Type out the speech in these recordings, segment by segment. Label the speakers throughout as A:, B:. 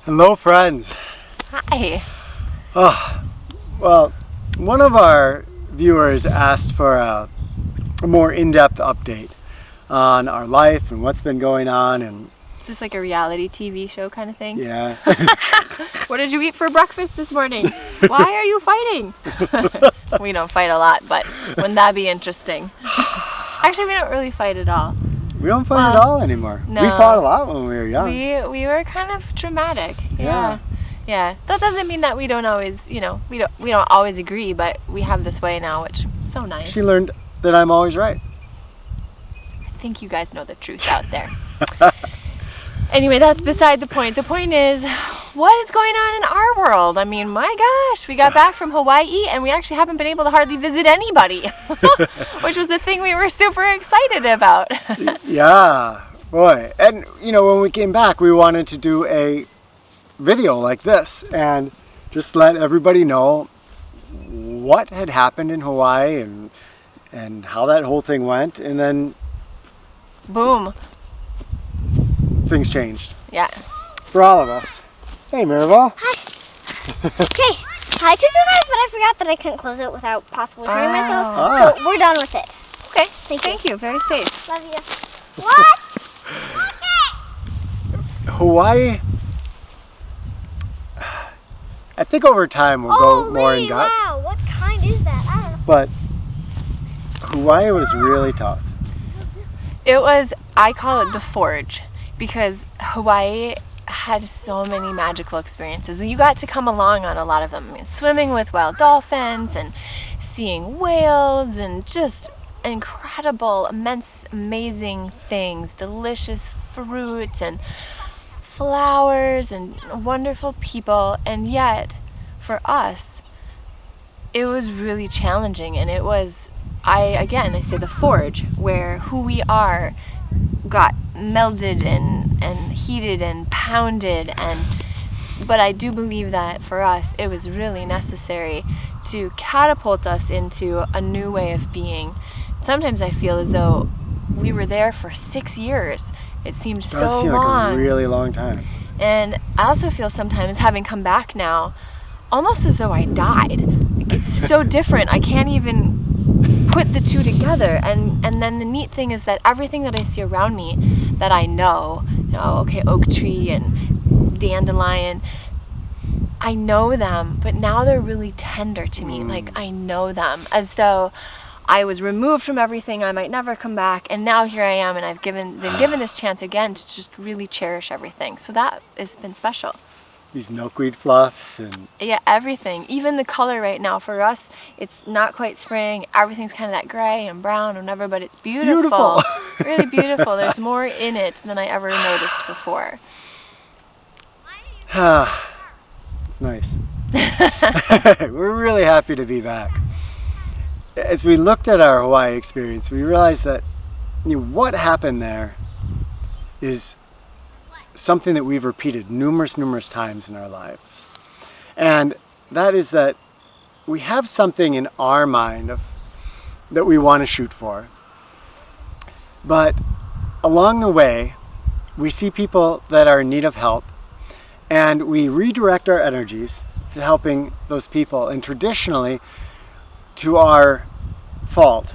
A: Hello, friends.
B: Hi.
A: Oh, well, one of our viewers asked for a more in-depth update on our life and what's been going on, and
B: Is this like a reality TV show kind of thing?
A: yeah.
B: What did you eat for breakfast this morning? Why are you fighting? We don't fight a lot, but wouldn't that be interesting? Actually, we don't really fight at all.
A: We don't fight at all anymore.
B: No.
A: We fought a lot when we were young.
B: We were kind of dramatic. Yeah. That doesn't mean that we don't always, we don't always agree, but we have this way now, which is so nice.
A: She learned that I'm always right.
B: I think you guys know the truth out there. Anyway, that's beside the point. The point is, what is going on in our world? I mean, my gosh, we got back from Hawaii and we actually haven't been able to hardly visit anybody, which was the thing we were super excited about.
A: Yeah, boy. And, when we came back, we wanted to do a video like this and just let everybody know what had happened in Hawaii and how that whole thing went. And then
B: Boom.
A: Things changed.
B: Yeah.
A: For all of us. Hey, Miraval.
C: Hi. Okay, I took the knife, but I forgot that I couldn't close it without possibly hurting myself. So we're done with it.
B: Okay.
C: Thank
B: you. Very safe.
C: Love you. What? Okay.
A: Hawaii, I think over time we'll go more in depth.
C: Wow, what kind is that? I don't know.
A: But Hawaii was really tough.
B: It was, I call it the forge, because Hawaii had so many magical experiences. You got to come along on a lot of them. I mean, swimming with wild dolphins and seeing whales and just incredible, immense, amazing things, delicious fruit and flowers and wonderful people. And yet, for us, it was really challenging, and it was, I say the forge, where who we are got melded and heated and pounded, but I do believe that for us it was really necessary to catapult us into a new way of being. Sometimes I feel as though we were there for 6 years. It seemed so long.
A: It does seem like a really long time.
B: And I also feel sometimes, having come back now, almost as though I died. It's so different. I can't even put the two together, and then the neat thing is that everything that I see around me that I know, oak tree and dandelion, I know them, but now they're really tender to me. Like, I know them as though I was removed from everything, I might never come back, and now here I am, and I've been given this chance again to just really cherish everything. So that has been special.
A: These milkweed fluffs and
B: everything, even the color right now for us, it's not quite spring, everything's kind of that gray and brown and whatever, but it's beautiful. Really beautiful. There's more in it than I ever noticed before.
A: It's nice. We're really happy to be back. As we looked at our Hawaii experience, we realized that what happened there is something that we've repeated numerous times in our lives. And that is that we have something in our mind that we want to shoot for. But along the way, we see people that are in need of help, and we redirect our energies to helping those people, and traditionally to our fault.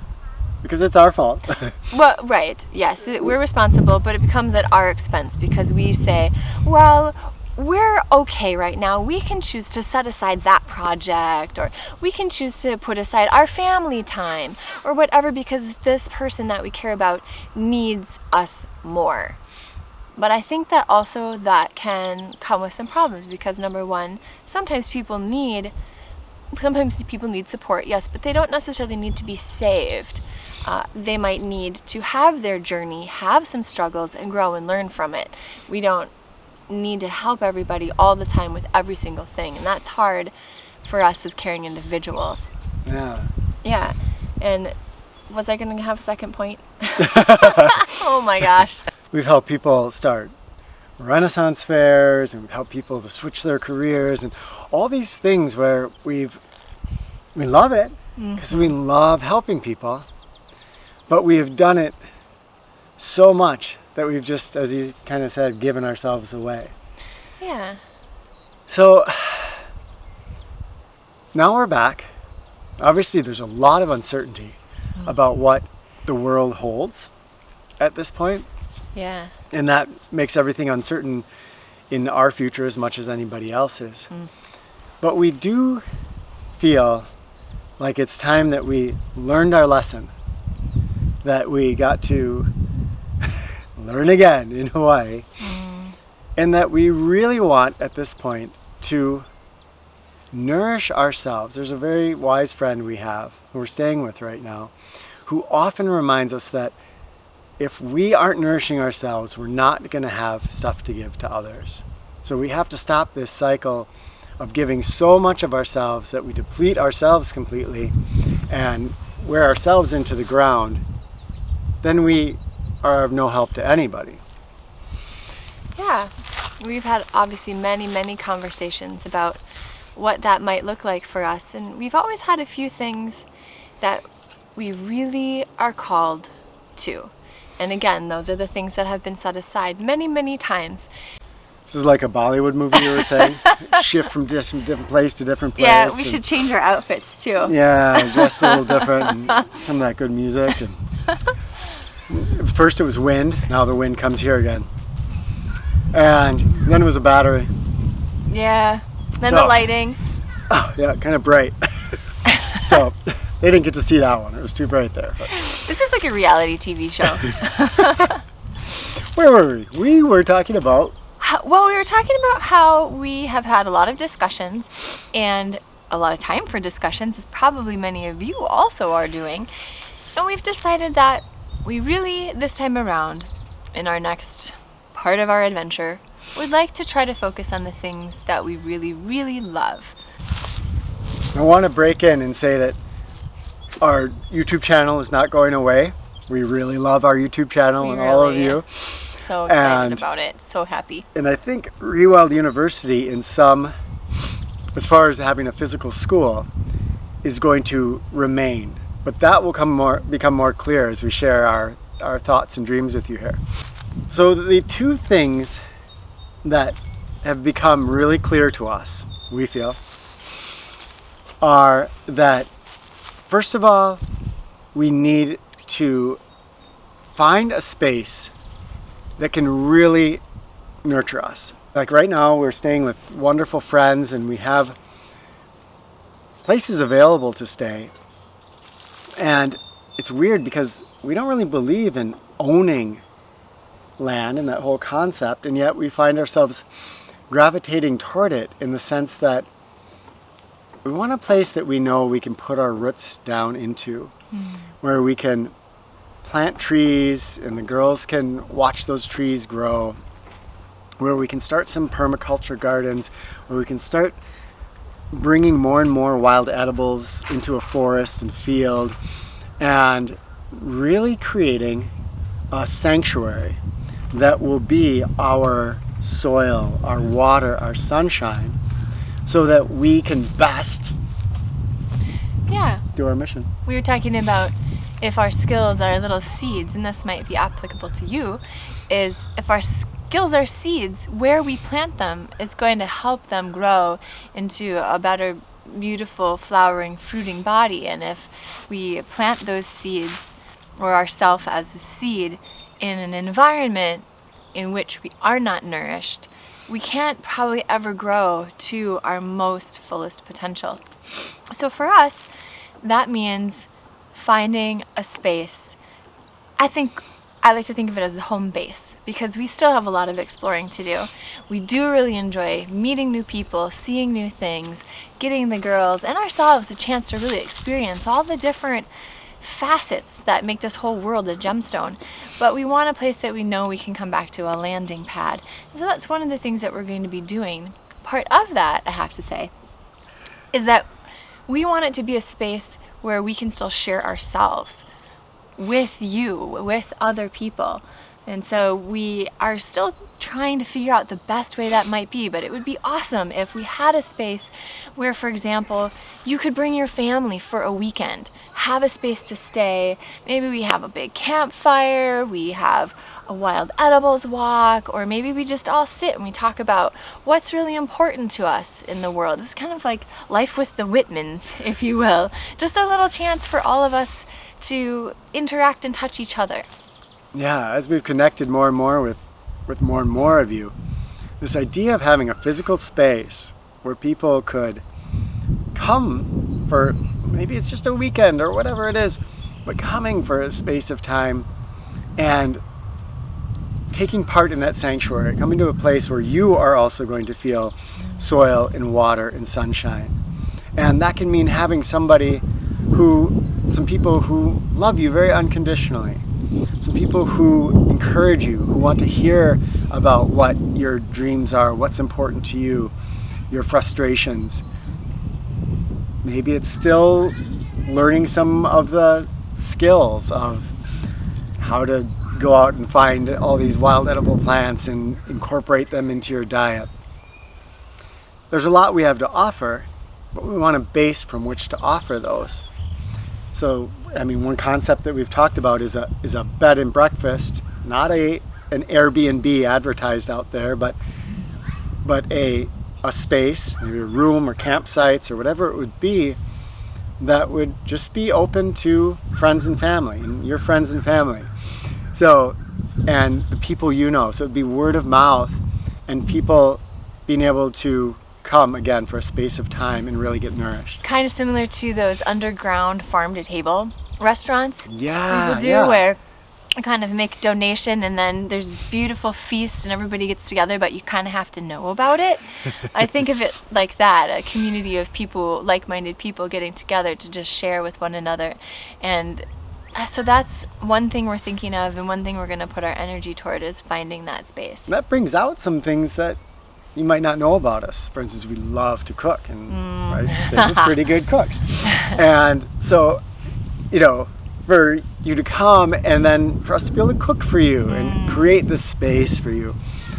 A: Because it's our fault.
B: Well, right, yes, we're responsible, but it becomes at our expense because we say, well, we're okay right now. We can choose to set aside that project, or we can choose to put aside our family time, or whatever, because this person that we care about needs us more. But I think that also that can come with some problems, because number one, sometimes people need support, yes, but they don't necessarily need to be saved. They might need to have their journey, have some struggles, and grow and learn from it. We don't need to help everybody all the time with every single thing, and that's hard for us as caring individuals. Yeah. And was I going to have a second point? Oh my gosh.
A: We've helped people start Renaissance fairs, and we've helped people to switch their careers, and all these things where we love it because we love helping people, but we have done it so much that we've just, as you kind of said, given ourselves away.
B: Yeah.
A: So now we're back. Obviously, there's a lot of uncertainty about what the world holds at this point.
B: Yeah.
A: And that makes everything uncertain in our future as much as anybody else's. But we do feel like it's time that we learned our lesson, that we got to learn again in Hawaii, and that we really want at this point to nourish ourselves. There's a very wise friend we have who we're staying with right now who often reminds us that if we aren't nourishing ourselves, we're not going to have stuff to give to others. So we have to stop this cycle of giving so much of ourselves that we deplete ourselves completely and wear ourselves into the ground. Then we are of no help to anybody.
B: Yeah. We've had obviously many conversations about what that might look like for us, and we've always had a few things that we really are called to. And again, those are the things that have been set aside many times.
A: This is like a Bollywood movie you were saying? Shift from different place to different place.
B: Yeah, we should change our outfits too.
A: Yeah, dress a little different and some of that good music. And first it was wind, now the wind comes here again. And then it was a battery.
B: Yeah, then the lighting.
A: Oh, yeah, kind of bright. So they didn't get to see that one. It was too bright there. But.
B: This is like a reality TV show.
A: Where were we? We were talking about...
B: Well, we were talking about how we have had a lot of discussions and a lot of time for discussions, as probably many of you also are doing. And we've decided that we really, this time around, in our next part of our adventure, would like to try to focus on the things that we really love.
A: I want to break in and say that our YouTube channel is not going away. We really love our YouTube channel and all of you.
B: So excited about it. So happy.
A: And I think ReWild University, in some, as far as having a physical school, is going to remain. But that will become more clear as we share our thoughts and dreams with you here. So the two things that have become really clear to us, we feel, are that, first of all, we need to find a space that can really nurture us. Like right now, we're staying with wonderful friends and we have places available to stay. And it's weird because we don't really believe in owning land and that whole concept, and yet we find ourselves gravitating toward it in the sense that we want a place that we know we can put our roots down into, where we can plant trees and the girls can watch those trees grow, where we can start some permaculture gardens, where we can start bringing more and more wild edibles into a forest and field, and really creating a sanctuary that will be our soil, our water, our sunshine, so that we can best do our mission.
B: We were talking about if our skills are little seeds, and this might be applicable to you, is if our skills are seeds, where we plant them is going to help them grow into a better, beautiful, flowering, fruiting body. And if we plant those seeds, or ourself as a seed, in an environment in which we are not nourished, we can't probably ever grow to our most fullest potential. So for us, that means finding a space. I like to think of it as the home base, because we still have a lot of exploring to do. We do really enjoy meeting new people, seeing new things, getting the girls and ourselves a chance to really experience all the different facets that make this whole world a gemstone. But we want a place that we know we can come back to, a landing pad. So that's one of the things that we're going to be doing. Part of that, I have to say, is that we want it to be a space where we can still share ourselves with you, with other people. And so we are still trying to figure out the best way that might be, but it would be awesome if we had a space where, for example, you could bring your family for a weekend, have a space to stay. Maybe we have a big campfire, we have a wild edibles walk, or maybe we just all sit and we talk about what's really important to us in the world. It's kind of like life with the Whitmans, if you will. Just a little chance for all of us to interact and touch each other.
A: Yeah, as we've connected more and more with more and more of you, this idea of having a physical space where people could come for, maybe it's just a weekend or whatever it is, but coming for a space of time and taking part in that sanctuary, coming to a place where you are also going to feel soil and water and sunshine. And that can mean having some people who love you very unconditionally. Some people who encourage you, who want to hear about what your dreams are, what's important to you, your frustrations. Maybe it's still learning some of the skills of how to go out and find all these wild edible plants and incorporate them into your diet. There's a lot we have to offer, but we want a base from which to offer those. So, I mean, one concept that we've talked about is a bed and breakfast, not an Airbnb advertised out there, but a space, maybe a room or campsites or whatever it would be, that would just be open to friends and family, and your friends and family. So, and the people you know. So it'd be word of mouth and people being able to come again for a space of time and really get nourished.
B: Kind of similar to those underground farm-to-table restaurants.
A: Yeah,
B: people do, where you kind of make a donation and then there's this beautiful feast and everybody gets together, but you kind of have to know about it. I think of it like that, a community of people, like-minded people getting together to just share with one another. And so that's one thing we're thinking of, and one thing we're going to put our energy toward is finding that space.
A: That brings out some things that you might not know about us. For instance, we love to cook, and right, we're pretty good cooks. And so, you know, for you to come and then for us to be able to cook for you and create this space for you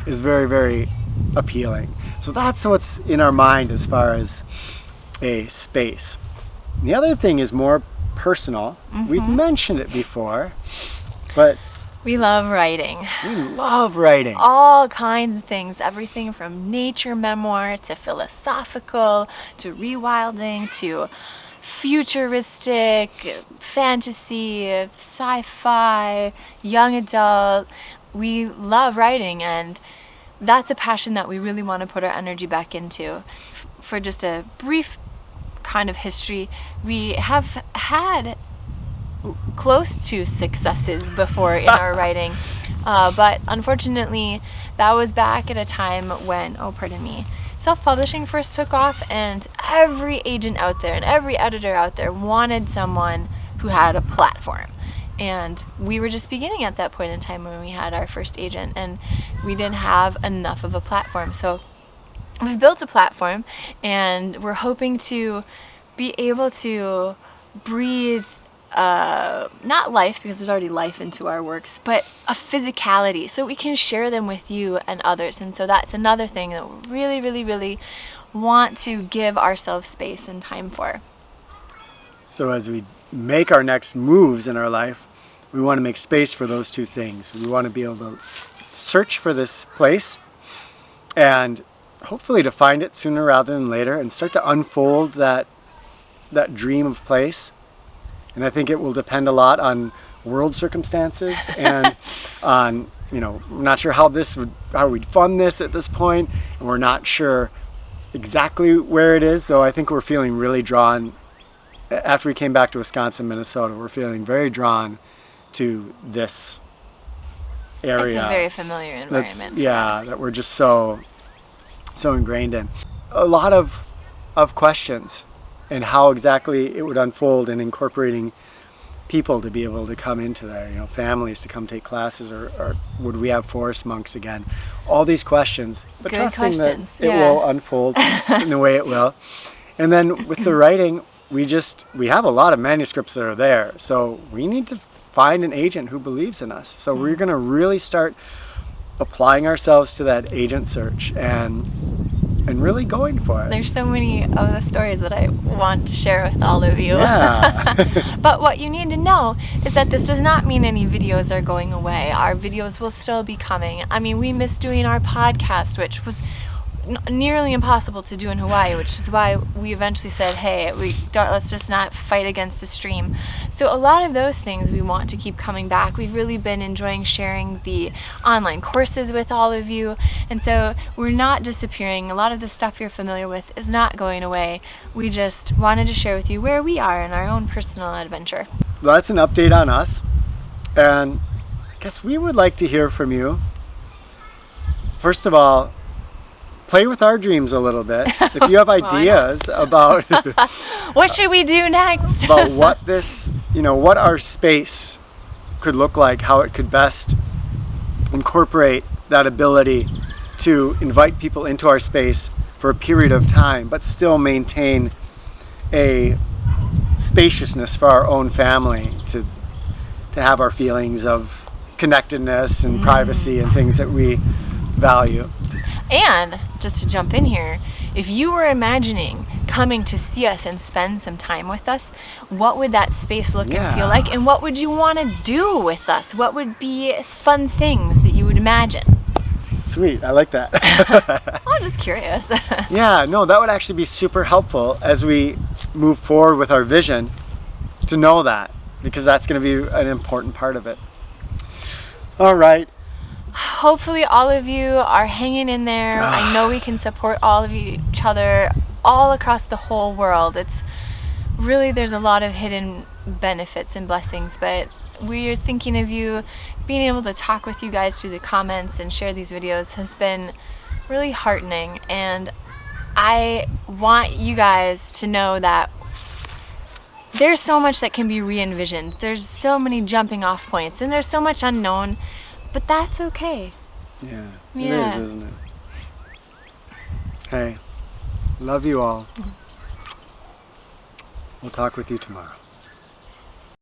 A: is very, very appealing. So that's what's in our mind as far as a space. And the other thing is more personal. We've mentioned it before, but
B: we love writing.
A: We love writing.
B: All kinds of things, everything from nature memoir to philosophical to rewilding to futuristic, fantasy, sci-fi, young adult. We love writing, and that's a passion that we really want to put our energy back into. For just a brief kind of history, we have had close to successes before in our writing, but unfortunately that was back at a time when, self-publishing first took off, and every agent out there and every editor out there wanted someone who had a platform. And we were just beginning at that point in time when we had our first agent, and we didn't have enough of a platform. So we've built a platform, and we're hoping to be able to breathe not life, because there's already life into our works, but a physicality, so we can share them with you and others. And so that's another thing that we really, really, really want to give ourselves space and time for.
A: So as we make our next moves in our life, we want to make space for those two things. We want to be able to search for this place and hopefully to find it sooner rather than later and start to unfold that dream of place. And I think it will depend a lot on world circumstances and on, we're not sure how we'd fund this at this point, and we're not sure exactly where it is, though I think we're feeling really drawn. After we came back to Wisconsin, Minnesota, we're feeling very drawn to this area.
B: It's a very familiar environment.
A: That we're just so ingrained in. A lot of questions and how exactly it would unfold, and incorporating people to be able to come into there, families to come take classes, or would we have forest monks again? All these questions, but
B: Good
A: trusting
B: questions.
A: that it will unfold in the way it will. And then with the writing, we have a lot of manuscripts that are there, so we need to find an agent who believes in us. So we're going to really start applying ourselves to that agent search and really going for it.
B: There's so many of the stories that I want to share with all of you.
A: Yeah.
B: But what you need to know is that this does not mean any videos are going away. Our videos will still be coming. I mean, we miss doing our podcast, which was nearly impossible to do in Hawaii, which is why we eventually said, hey, let's just not fight against the stream. So a lot of those things we want to keep coming back. We've really been enjoying sharing the online courses with all of you, and so we're not disappearing. A lot of the stuff you're familiar with is not going away. We just wanted to share with you where we are in our own personal adventure.
A: Well, that's an update on us, and I guess we would like to hear from you. First of all, play with our dreams a little bit. If you have ideas about
B: what should we do next?
A: about what this, what our space could look like, how it could best incorporate that ability to invite people into our space for a period of time, but still maintain a spaciousness for our own family to have our feelings of connectedness and privacy and things that we value.
B: And just to jump in here, if you were imagining coming to see us and spend some time with us, what would that space look and feel like? And what would you want to do with us? What would be fun things that you would imagine?
A: Sweet, I like that.
B: Well, I'm just curious.
A: Yeah, no, that would actually be super helpful as we move forward with our vision to know that, because that's going to be an important part of it. All right.
B: Hopefully all of you are hanging in there. I know we can support all of each other all across the whole world. It's really, there's a lot of hidden benefits and blessings, but we're thinking of you. Being able to talk with you guys through the comments and share these videos has been really heartening, and I want you guys to know that there's so much that can be re-envisioned. There's so many jumping off points, and there's so much unknown. But that's okay.
A: Yeah, it is, isn't it? Hey, love you all. We'll talk with you tomorrow.